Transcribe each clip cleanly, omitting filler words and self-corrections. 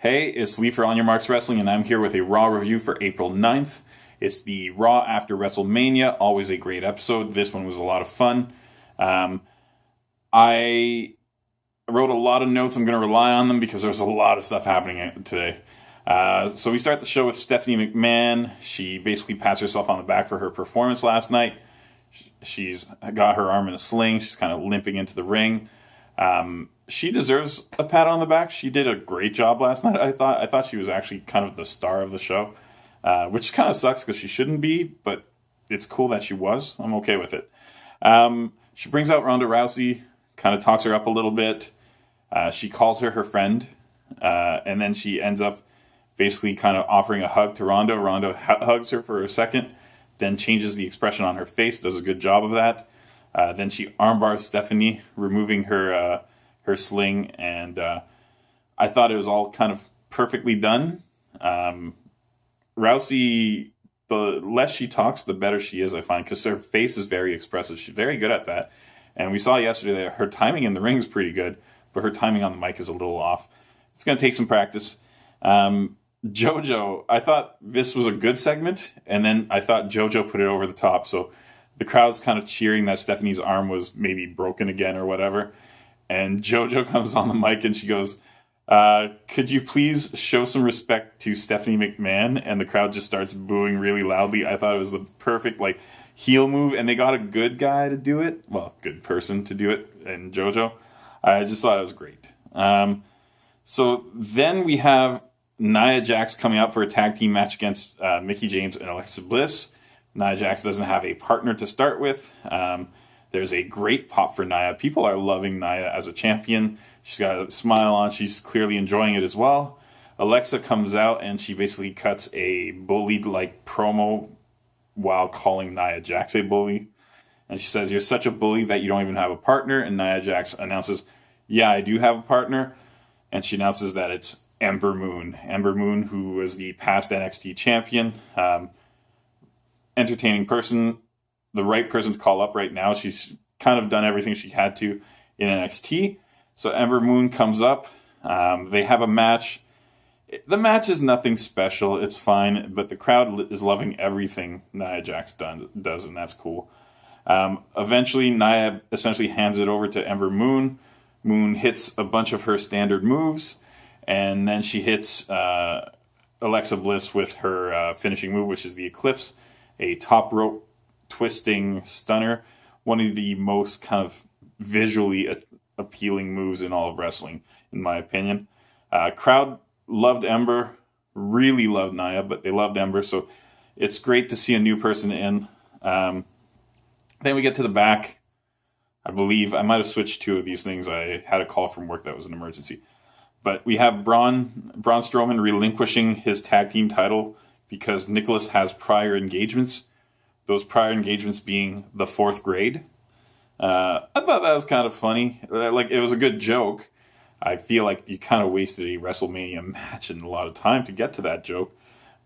Hey, it's Lee for On Your Marks Wrestling, and I'm here with a Raw review for April 9th. It's the Raw after Wrestlemania, always a great episode. This one was a lot of fun. I wrote a lot of notes. I'm going to rely on them because there's a lot of stuff happening today. So we start the show with Stephanie McMahon. She basically pats herself on the back for her performance last night. She's got her arm in a sling. She's kind of limping into the ring. She deserves a pat on the back. She did a great job last night. I thought she was actually kind of the star of the show, which kind of sucks because she shouldn't be, but it's cool that she was. I'm okay with it. She brings out Ronda Rousey, kind of talks her up a little bit. She calls her friend, and then she ends up basically kind of offering a hug to Ronda. Ronda hugs her for a second, then changes the expression on her face, does a good job of that. Then she armbars Stephanie, removing her sling, and I thought it was all kind of perfectly done. Rousey, the less she talks, the better she is, I find, because her face is very expressive. She's very good at that. And we saw yesterday that her timing in the ring is pretty good, but her timing on the mic is a little off. It's going to take some practice. JoJo, I thought this was a good segment, and then I thought JoJo put it over the top. So the crowd's kind of cheering that Stephanie's arm was maybe broken again or whatever. And JoJo comes on the mic and she goes, could you please show some respect to Stephanie McMahon? And the crowd just starts booing really loudly. I thought it was the perfect heel move, and they got a good guy to do it. Well, good person to do it, and JoJo. I just thought it was great. So then we have Nia Jax coming out for a tag team match against Mickie James and Alexa Bliss. Nia Jax doesn't have a partner to start with. There's a great pop for Nia. People are loving Nia as a champion. She's got a smile on. She's clearly enjoying it as well. Alexa comes out and she basically cuts a bullied-like promo while calling Nia Jax a bully. And she says, "You're such a bully that you don't even have a partner." And Nia Jax announces, "Yeah, I do have a partner." And she announces that it's Ember Moon. Ember Moon, who was the past NXT champion. Entertaining person. The right person to call up right now. She's kind of done everything she had to in NXT. So Ember Moon comes up. They have a match. The match is nothing special. It's fine. But the crowd is loving everything Nia Jax does, and that's cool. Eventually, Nia essentially hands it over to Ember Moon. Moon hits a bunch of her standard moves. And then she hits Alexa Bliss with her finishing move, which is the Eclipse. A top rope twisting stunner. One of the most kind of visually appealing moves in all of wrestling, in my opinion. Crowd loved Ember, really loved Nia, but they loved Ember, so it's great to see a new person in. Then we get to the back. I believe I might have switched two of these things. I had a call from work that was an emergency. But we have Braun Strowman relinquishing his tag team title because Nicholas has prior engagements. Those prior engagements being the 4th grade. I thought that was kind of funny. It was a good joke. I feel like you kind of wasted a WrestleMania match and a lot of time to get to that joke.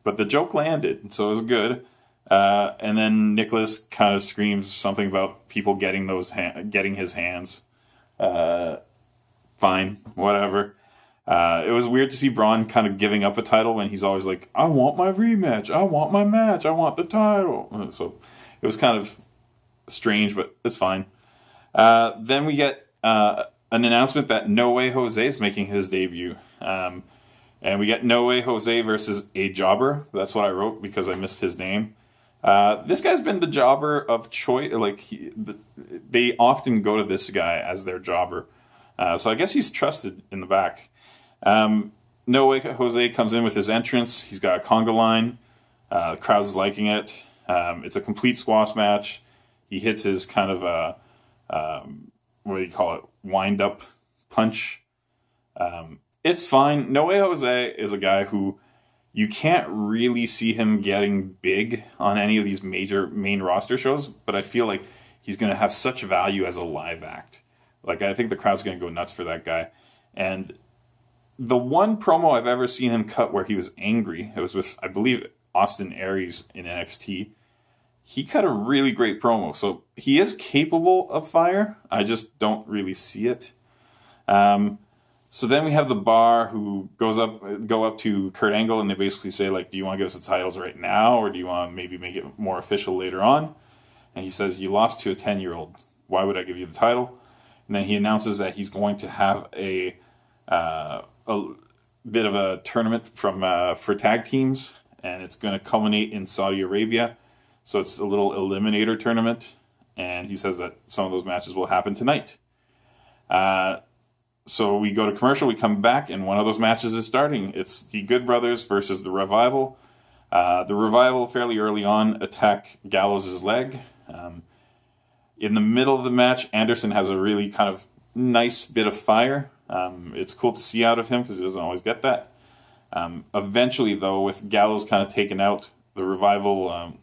But the joke landed, so it was good. And then Nicholas kind of screams something about people getting his hands. Fine, whatever. It was weird to see Braun kind of giving up a title when he's always like, "I want my rematch, I want my match, I want the title." So it was kind of strange, but it's fine. Then we get an announcement that No Way Jose is making his debut. And we get No Way Jose versus a jobber. That's what I wrote because I missed his name. This guy's been the jobber of choice. They often go to this guy as their jobber. So I guess he's trusted in the back. No Way Jose comes in with his entrance. He's got a conga line. The crowd's liking it. It's a complete squash match. He hits his kind of wind-up punch. It's fine. No Way Jose is a guy who you can't really see him getting big on any of these major main roster shows, but I feel like he's going to have such value as a live act. I think the crowd's going to go nuts for that guy. And the one promo I've ever seen him cut where he was angry, it was with, I believe, Austin Aries in NXT. He cut a really great promo. So he is capable of fire. I just don't really see it. So then we have the Bar who go up to Kurt Angle, and they basically say, like, do you want to give us the titles right now, or do you want to maybe make it more official later on? And he says, you lost to a 10-year-old. Why would I give you the title? And then he announces that he's going to have a bit of a tournament for tag teams, and it's going to culminate in Saudi Arabia. So it's a little eliminator tournament, and he says that some of those matches will happen tonight. So we go to commercial, we come back, and one of those matches is starting. It's the Good Brothers versus the Revival. The Revival, fairly early on, attack Gallows' leg. In the middle of the match, Anderson has a really kind of nice bit of fire. It's cool to see out of him because he doesn't always get that. Eventually, though, with Gallows kind of taken out, the Revival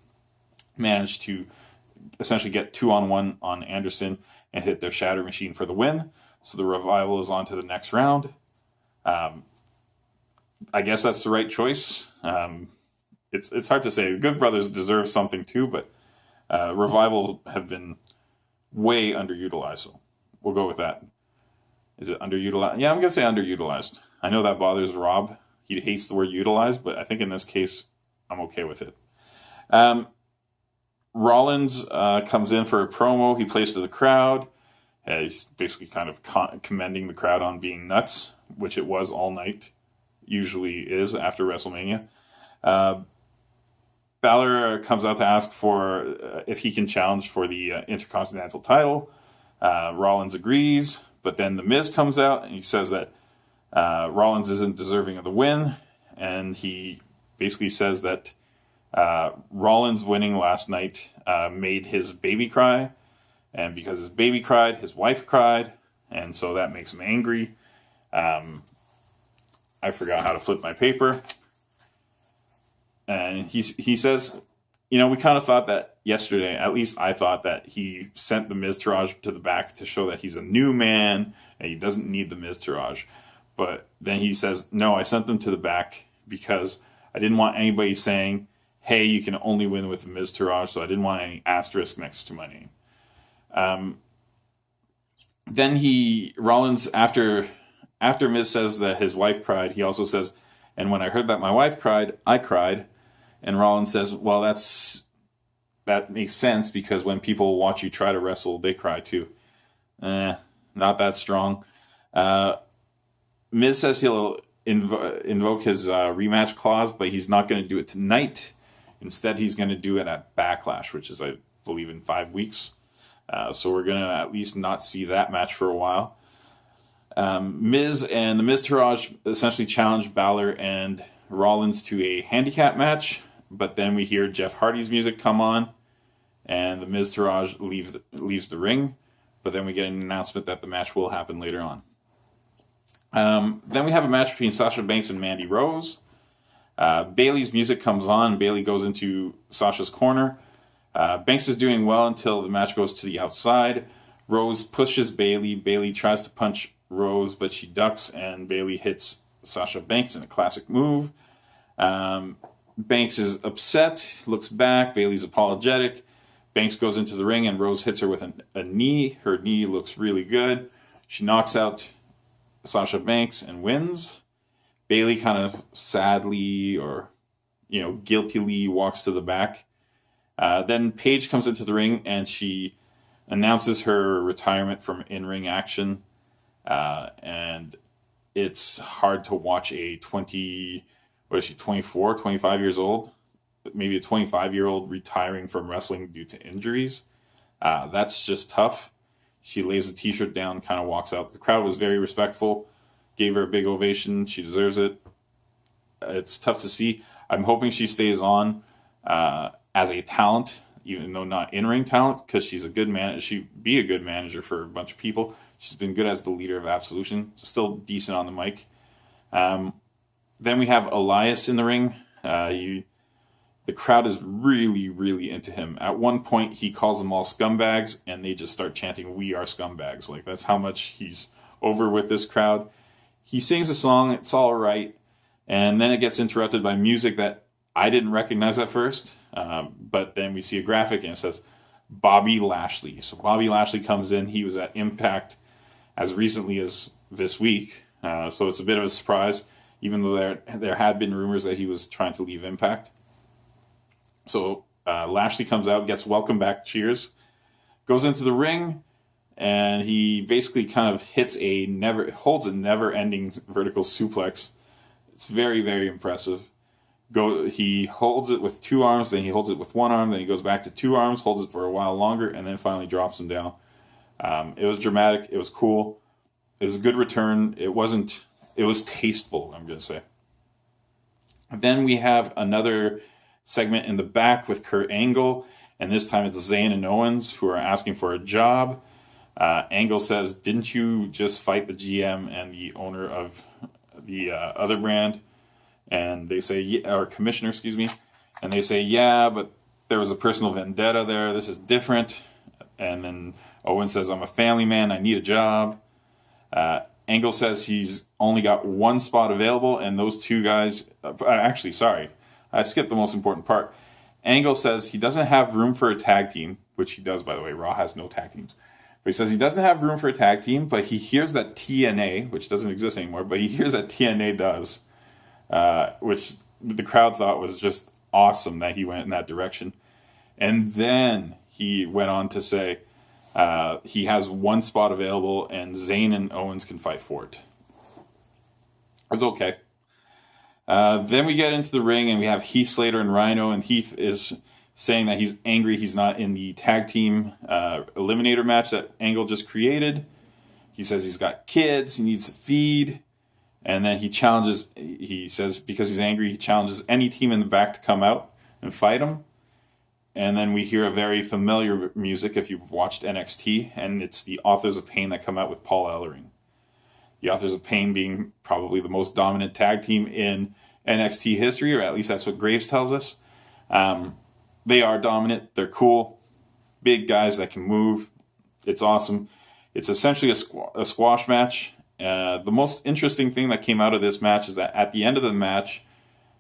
managed to essentially get 2-on-1 on Anderson and hit their Shatter Machine for the win. So the Revival is on to the next round. I guess that's the right choice. It's hard to say. The Good Brothers deserve something too, but Revival have been way underutilized. So we'll go with that. Is it underutilized? Yeah, I'm going to say underutilized. I know that bothers Rob. He hates the word utilized, but I think in this case, I'm okay with it. Rollins comes in for a promo. He plays to the crowd. He's basically kind of commending the crowd on being nuts, which it was all night. Usually is after WrestleMania. Balor comes out to ask for if he can challenge for the Intercontinental title. Rollins agrees, but then The Miz comes out and he says that Rollins isn't deserving of the win, and he basically says that Rollins winning last night made his baby cry, and because his baby cried, his wife cried, and so that makes him angry. I forgot how to flip my paper. And he says, we kind of thought that yesterday, at least I thought that he sent the Miztourage to the back to show that he's a new man and he doesn't need the Miztourage. But then he says, no, I sent them to the back because I didn't want anybody saying, hey, you can only win with the Miztourage, so I didn't want any asterisk next to my name. Then Rollins, after Miz says that his wife cried, he also says, and when I heard that my wife cried, I cried. And Rollins says, well, that makes sense because when people watch you try to wrestle, they cry too. Not that strong. Miz says he'll invoke his rematch clause, but he's not going to do it tonight. Instead, he's going to do it at Backlash, which is, I believe, in 5 weeks. So we're going to at least not see that match for a while. Miz and the Miztourage essentially challenge Balor and Rollins to a handicap match, but then we hear Jeff Hardy's music come on, and the Miztourage leaves the ring, but then we get an announcement that the match will happen later on. Then we have a match between Sasha Banks and Mandy Rose. Bayley's music comes on. Bayley goes into Sasha's corner. Banks is doing well until the match goes to the outside. Rose pushes Bayley. Bayley tries to punch Rose, but she ducks, and Bayley hits Sasha Banks in a classic move. Banks is upset, looks back. Bayley's apologetic. Banks goes into the ring, and Rose hits her with a knee. Her knee looks really good. She knocks out Sasha Banks and wins. Bayley kind of sadly or guiltily walks to the back. Then Paige comes into the ring and she announces her retirement from in-ring action. And it's hard to watch a 24, 25 years old, maybe a 25-year-old retiring from wrestling due to injuries. That's just tough. She lays the t-shirt down, kind of walks out. The crowd was very respectful, gave her a big ovation. She deserves it. It's tough to see. I'm hoping she stays on as a talent, even though not in-ring talent, because she's a good man. She'd be a good manager for a bunch of people. She's been good as the leader of Absolution. Still decent on the mic. Then we have Elias in the ring. The crowd is really, really into him. At one point, he calls them all scumbags, and they just start chanting, "We are scumbags." Like, that's how much he's over with this crowd. He sings a song, it's all right, and then it gets interrupted by music that I didn't recognize at first, but then we see a graphic, and it says Bobby Lashley. So Bobby Lashley comes in. He was at Impact as recently as this week, So it's a bit of a surprise, even though there had been rumors that he was trying to leave Impact. So Lashley comes out, gets welcome back cheers, goes into the ring, and he basically kind of holds a never-ending vertical suplex. It's very, very impressive. He holds it with 2 arms, then he holds it with 1 arm, then he goes back to 2 arms, holds it for a while longer, and then finally drops him down. It was dramatic. It was cool. It was a good return. It was tasteful, I'm going to say. Then we have another segment in the back with Kurt Angle, and this time it's Zayn and Owens who are asking for a job. Angle says, "Didn't you just fight the GM and the owner of the other brand?" And they say, yeah, or commissioner, excuse me. And they say, "Yeah, but there was a personal vendetta there. This is different." And then Owens says, "I'm a family man. I need a job." Angle says he's only got 1 spot available, and those 2 guys... actually, sorry. I skipped the most important part. Angle says he doesn't have room for a tag team, which he does, by the way. Raw has no tag teams. But he says he doesn't have room for a tag team, but he hears that TNA, which doesn't exist anymore, but he hears that TNA does, which the crowd thought was just awesome that he went in that direction. And then he went on to say he has 1 spot available, and Zayn and Owens can fight for it. It was okay. Then we get into the ring, and we have Heath Slater and Rhino, and Heath is saying that he's angry he's not in the tag team eliminator match that Angle just created. He says he's got kids, he needs to feed, and then he says because he's angry, he challenges any team in the back to come out and fight him. And then we hear a very familiar music if you've watched NXT, and it's the Authors of Pain that come out with Paul Ellering. The Authors of Pain being probably the most dominant tag team in NXT history, or at least that's what Graves tells us. They are dominant. They're cool. Big guys that can move. It's awesome. It's essentially a squash match. The most interesting thing that came out of this match is that at the end of the match,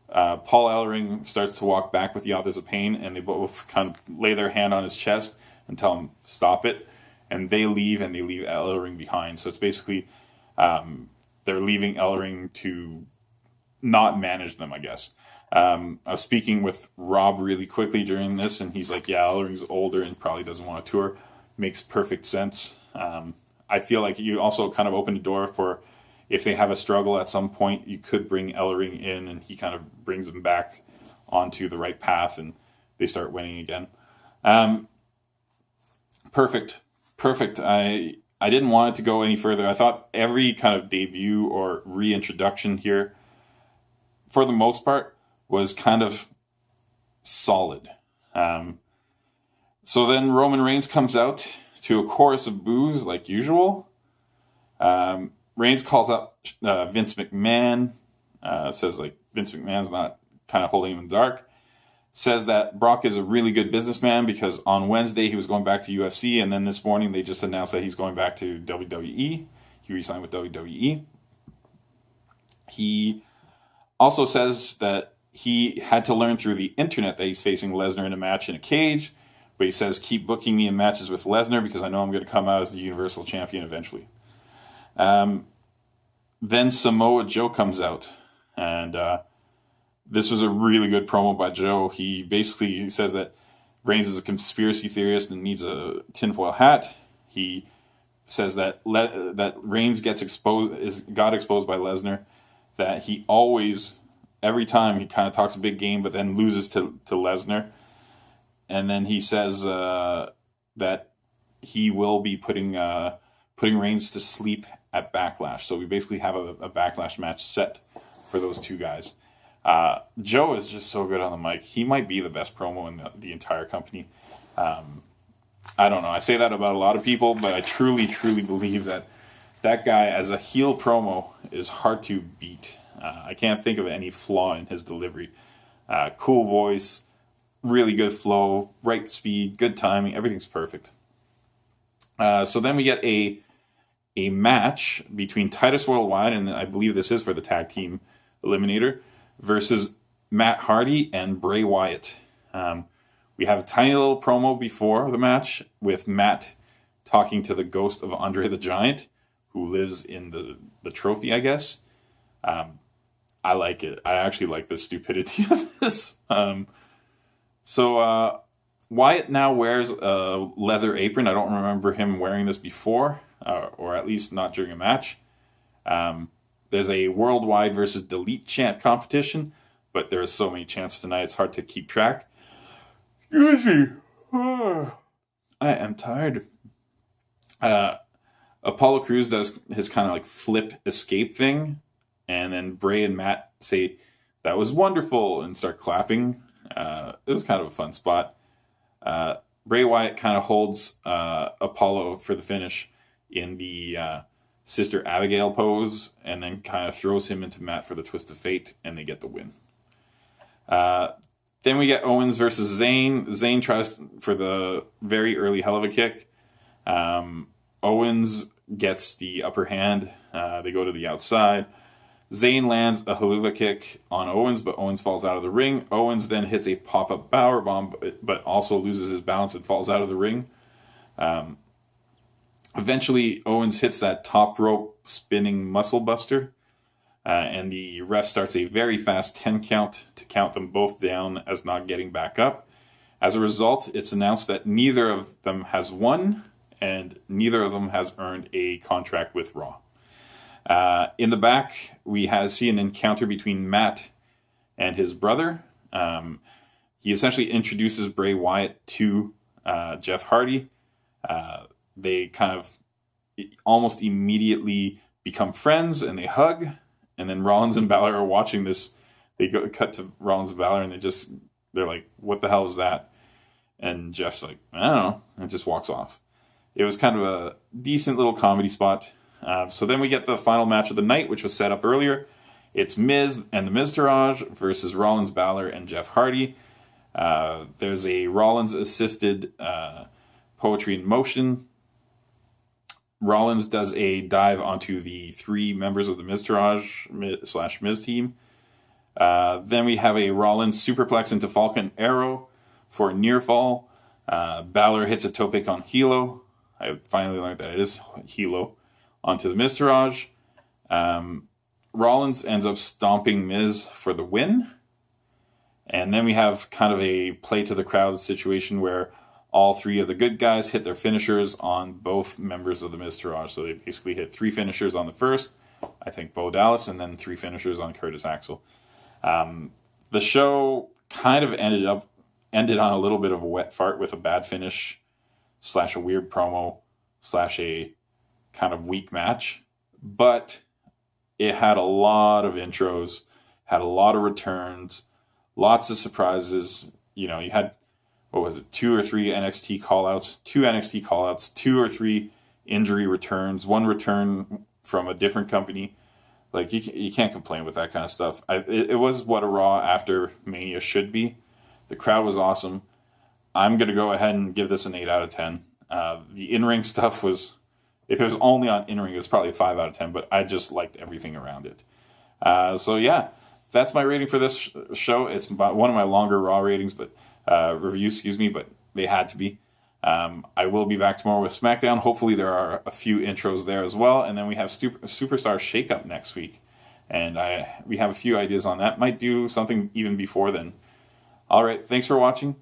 Paul Ellering starts to walk back with the Authors of Pain, and they both kind of lay their hand on his chest and tell him, "Stop it." And they leave Ellering behind. So it's basically they're leaving Ellering to not manage them, I guess. I was speaking with Rob really quickly during this, and he's like, "Yeah, Ellering's older and probably doesn't want to tour." Makes perfect sense. I feel like you also kind of open the door for if they have a struggle at some point, you could bring Ellering in, and he kind of brings them back onto the right path, and they start winning again. Perfect. I didn't want it to go any further. I thought every kind of debut or reintroduction here, for the most part, was kind of solid. So then Roman Reigns comes out to a chorus of boos like usual. Reigns calls out Vince McMahon, says like Vince McMahon's not kind of holding him in the dark. Says that Brock is a really good businessman because on Wednesday he was going back to UFC, and then this morning they just announced that he's going back to WWE. He re-signed with WWE. He also says that he had to learn through the internet that he's facing Lesnar in a match in a cage, but he says, "Keep booking me in matches with Lesnar because I know I'm going to come out as the Universal Champion eventually." Then Samoa Joe comes out, and this was a really good promo by Joe. He basically says that Reigns is a conspiracy theorist and needs a tinfoil hat. He says that that Reigns got exposed by Lesnar, that he always, every time he kind of talks a big game, but then loses to Lesnar. And then he says that he will be putting Reigns to sleep at Backlash. So we basically have a Backlash match set for those 2 guys. Joe is just so good on the mic. He might be the best promo in the entire company. I don't know. I say that about a lot of people, but I truly, truly believe that guy as a heel promo is hard to beat. I can't think of any flaw in his delivery. Cool voice, really good flow, right speed, good timing. Everything's perfect. So then we get a match between Titus Worldwide, and I believe this is for the tag team eliminator, versus Matt Hardy and Bray Wyatt. We have a tiny little promo before the match with Matt talking to the ghost of Andre the Giant, who lives in the trophy, I guess. I like it. I actually like the stupidity of this. So Wyatt now wears a leather apron. I don't remember him wearing this before, or at least not during a match. There's a worldwide versus delete chant competition, but there are so many chants tonight, it's hard to keep track. Excuse me. I am tired. Apollo Crews does his kind of like flip escape thing, and then Bray and Matt say, "That was wonderful," and start clapping. It was kind of a fun spot. Bray Wyatt kind of holds Apollo for the finish in the Sister Abigail pose, and then kind of throws him into Matt for the twist of fate, and they get the win. Then we get Owens versus Zayn. Zayn tries for the very early hell of a kick. Owens gets the upper hand. They go to the outside. Zayn lands a haluva kick on Owens, but Owens falls out of the ring. Owens then hits a pop-up power bomb, but also loses his balance and falls out of the ring. Eventually, Owens hits that top rope spinning muscle buster, and the ref starts a very fast 10 count to count them both down as not getting back up. As a result, it's announced that neither of them has won, and neither of them has earned a contract with Raw. In the back, we see an encounter between Matt and his brother. He essentially introduces Bray Wyatt to Jeff Hardy. They kind of almost immediately become friends, and they hug. And then Rollins and Balor are watching this. They cut to Rollins and Balor, and they're like, "What the hell is that?" And Jeff's like, "I don't know," and just walks off. It was kind of a decent little comedy spot. So then we get the final match of the night, which was set up earlier. It's Miz and the Miztourage versus Rollins, Balor, and Jeff Hardy. There's a Rollins-assisted poetry in motion. Rollins does a dive onto the three members of the Miztourage / Miz team. Then we have a Rollins superplex into Falcon Arrow for a near fall. Balor hits a topic on Hilo. I finally learned that it is Hilo. Onto the Miztourage. Rollins ends up stomping Miz for the win. And then we have kind of a play to the crowd situation where all three of the good guys hit their finishers on both members of the Miztourage. So they basically hit 3 finishers on the first, I think Bo Dallas, and then 3 finishers on Curtis Axel. The show kind of ended on a little bit of a wet fart with a bad finish / a weird promo / a kind of weak match. But it had a lot of intros, had a lot of returns, lots of surprises. You know, you had, 2 or 3 NXT callouts, 2 NXT callouts, 2 or 3 injury returns, 1 return from a different company. Like, you can't complain with that kind of stuff. It was what a Raw after Mania should be. The crowd was awesome. I'm going to go ahead and give this an 8 out of 10. The in-ring stuff was, if it was only on in-ring, it was probably a 5 out of 10, but I just liked everything around it. So yeah, that's my rating for this show. It's one of my longer Raw ratings, but reviews, but they had to be. I will be back tomorrow with SmackDown. Hopefully there are a few intros there as well, and then we have Superstar Shakeup next week, and we have a few ideas on that. Might do something even before then. All right, thanks for watching.